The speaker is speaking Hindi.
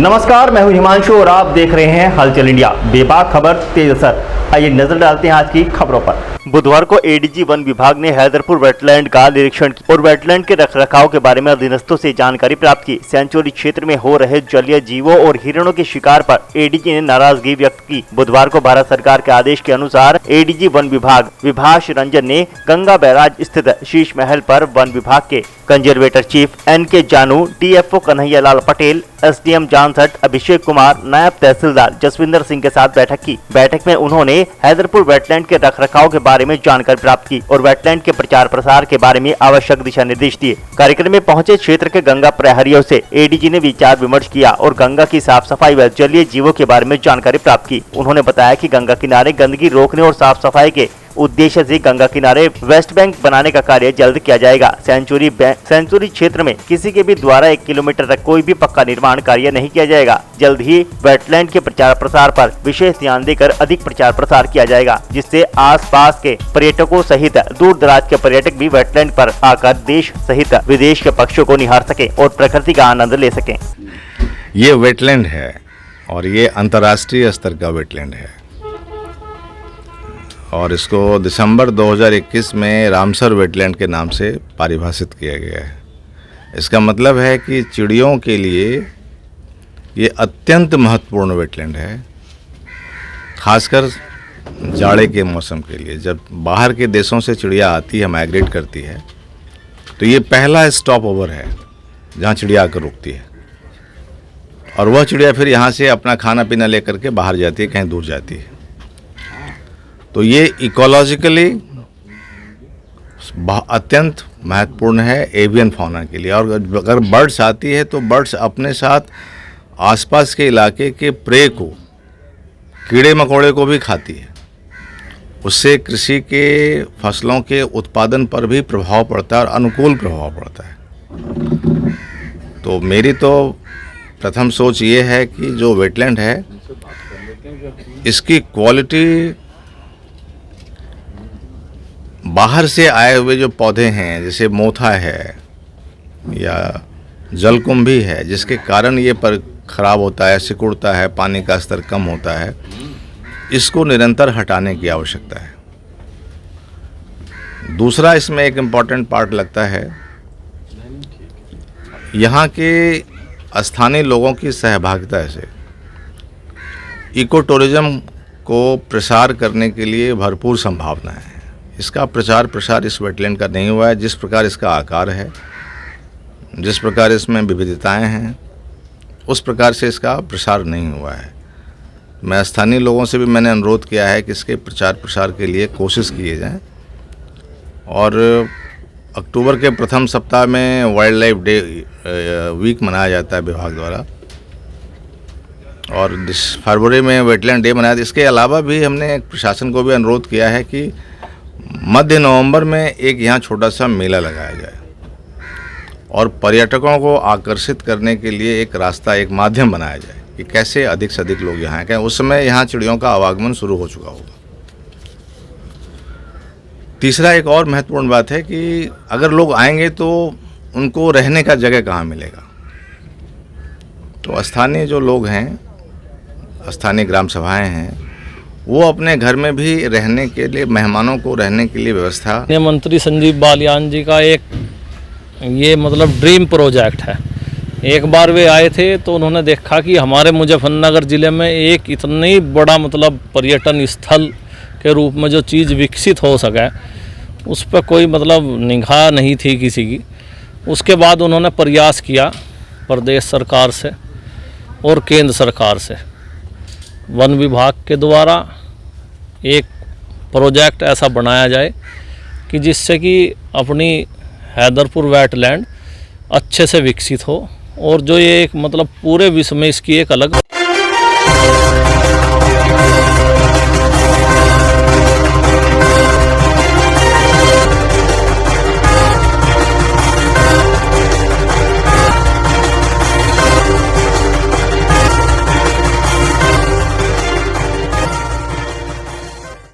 नमस्कार, मैं हूं हिमांशु और आप देख रहे हैं हलचल इंडिया। बेबाक खबर तेज असर। आइए नजर डालते हैं आज की खबरों पर। बुधवार को एडीजी वन विभाग ने हैदरपुर वेटलैंड का निरीक्षण किया और वेटलैंड के रखरखाव के बारे में अधीनस्थों से जानकारी प्राप्त की। सेंचुरी क्षेत्र में हो रहे जलीय जीवों और हिरणों के शिकार पर एडीजी ने नाराजगी व्यक्त की। बुधवार को भारत सरकार के आदेश के अनुसार एडीजी वन विभाग विभाष रंजन ने गंगा बैराज स्थित शीश महल पर वन विभाग के कंजर्वेटर चीफ एनके जानू, डीएफओ कन्हैयालाल पटेल, एसडीएम जानसठ अभिषेक कुमार, नायब तहसीलदार जसविंदर सिंह के साथ बैठक की। बैठक में उन्होंने हैदरपुर वेटलैंड के रखरखाव के बारे में जानकारी प्राप्त की और वेटलैंड के प्रचार प्रसार के बारे में आवश्यक दिशा निर्देश दिए। कार्यक्रम में पहुंचे क्षेत्र के गंगा प्रहरियों से एडीजी ने विचार विमर्श किया और गंगा की साफ सफाई व जलीय जीवों के बारे में जानकारी प्राप्त की। उन्होंने बताया कि गंगा किनारे गंदगी रोकने और साफ सफाई के उद्देश्य से गंगा किनारे वेस्ट बैंक बनाने का कार्य जल्द किया जाएगा। सेंचुरी क्षेत्र में किसी के भी द्वारा 1 किलोमीटर तक कोई भी पक्का निर्माण कार्य नहीं किया जाएगा। जल्द ही वेटलैंड के प्रचार प्रसार पर विशेष ध्यान देकर अधिक प्रचार प्रसार किया जाएगा, जिससे आसपास के पर्यटकों सहित दूर दराज के पर्यटक भी वेटलैंड पर आकर देश सहित विदेश के पक्षियों को निहार सके और प्रकृति का आनंद ले सके। ये वेटलैंड है और ये अंतर्राष्ट्रीय स्तर का वेटलैंड है और इसको दिसंबर 2021 में रामसर वेटलैंड के नाम से परिभाषित किया गया है। इसका मतलब है कि चिड़ियों के लिए ये अत्यंत महत्वपूर्ण वेटलैंड है, खासकर जाड़े के मौसम के लिए। जब बाहर के देशों से चिड़िया आती है, माइग्रेट करती है, तो ये पहला स्टॉप ओवर है जहाँ चिड़िया आकर रुकती है और वह चिड़िया फिर यहाँ से अपना खाना पीना लेकर के बाहर जाती है, कहीं दूर जाती है। तो ये इकोलॉजिकली अत्यंत महत्वपूर्ण है एवियन फौना के लिए। और अगर बर्ड्स आती है तो बर्ड्स अपने साथ आसपास के इलाके के प्रे को, कीड़े मकोड़े को भी खाती है। उससे कृषि के फसलों के उत्पादन पर भी प्रभाव पड़ता है और अनुकूल प्रभाव पड़ता है। तो मेरी तो प्रथम सोच ये है कि जो वेटलैंड है इसकी क्वालिटी बाहर से आए हुए जो पौधे हैं, जैसे मोथा है या जलकुंभी है, जिसके कारण ये पर खराब होता है, सिकुड़ता है, पानी का स्तर कम होता है, इसको निरंतर हटाने की आवश्यकता है। दूसरा इसमें एक इम्पॉर्टेंट पार्ट लगता है यहाँ के स्थानीय लोगों की सहभागिता से इको टूरिज्म को प्रसार करने के लिए भरपूर संभावना है। इसका प्रचार प्रसार इस वेटलैंड का नहीं हुआ है। जिस प्रकार इसका आकार है, जिस प्रकार इसमें विविधताएं हैं, उस प्रकार से इसका प्रसार नहीं हुआ है। मैं स्थानीय लोगों से भी मैंने अनुरोध किया है कि इसके प्रचार प्रसार के लिए कोशिश किए जाएं और अक्टूबर के प्रथम सप्ताह में वाइल्ड लाइफ डे वीक मनाया जाता है विभाग द्वारा और फरवरी में वेटलैंड डे मनाया। इसके अलावा भी हमने प्रशासन को भी अनुरोध किया है कि मध्य नवंबर में एक यहाँ छोटा सा मेला लगाया जाए और पर्यटकों को आकर्षित करने के लिए एक रास्ता, एक माध्यम बनाया जाए कि कैसे अधिक से अधिक लोग यहाँ आएँ। उस समय यहाँ चिड़ियों का आवागमन शुरू हो चुका होगा। तीसरा एक और महत्वपूर्ण बात है कि अगर लोग आएंगे तो उनको रहने का जगह कहाँ मिलेगा। तो स्थानीय जो लोग हैं, स्थानीय ग्राम सभाएँ हैं, वो अपने घर में भी रहने के लिए, मेहमानों को रहने के लिए व्यवस्था। मंत्री संजीव बालियान जी का एक ये मतलब ड्रीम प्रोजेक्ट है। एक बार वे आए थे तो उन्होंने देखा कि हमारे मुजफ्फरनगर ज़िले में एक इतनी बड़ा मतलब पर्यटन स्थल के रूप में जो चीज़ विकसित हो सके, उस पर कोई मतलब निगाह नहीं थी किसी की। उसके बाद उन्होंने प्रयास किया प्रदेश सरकार से और केंद्र सरकार से, वन विभाग के द्वारा एक प्रोजेक्ट ऐसा बनाया जाए कि जिससे कि अपनी हैदरपुर वेटलैंड अच्छे से विकसित हो और जो ये एक मतलब पूरे विश्व में इसकी एक अलग